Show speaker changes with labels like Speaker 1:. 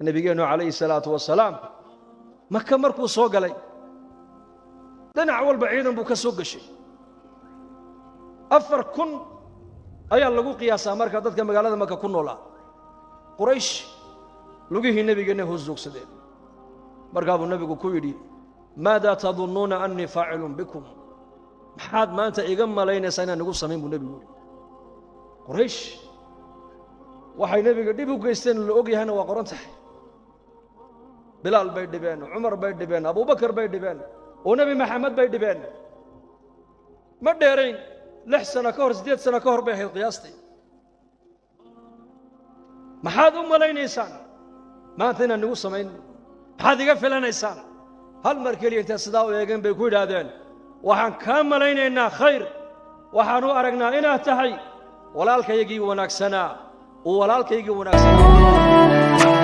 Speaker 1: nabigeenu calayhi salaatu wasalaam maka markuu soo galay dhinac walba ciidan buu ka soo gashay 4,000 ayaa lagu qiyaasaa marka dadka magaalada maka ku noolaa quraysh lugihii nabigeena hoosjoogsadeen markaa buu nabigu ku yidhi maada tadunnuuna annii faacilun bikum maxaad maanta iga malaynaysaa inaan igu samayn buu nabigu yidhi quraysh waxay nabiga dhib u geysteen la og yahayna waa qoran tahay bilaal bay dhibeen cumar bay dhibeen abubakar bay dhibeen oo nabi maxamed bay dhibeen ma dheerayn 6 sano ka hor 8 sano ka hor bay ahayd qiyaastii maxaad u malaynaysaan maanta inaan igu samayn maxaad iga filanaysaan hal mar keliya intaa sidaa u eegeen bay ku yidhaahdeen waxaan kaa malaynaynaa khayr waxaan u aragnaa inaad tahay walaalkaygii wanaagsanaa oo walaalkaygii wanaagsanaa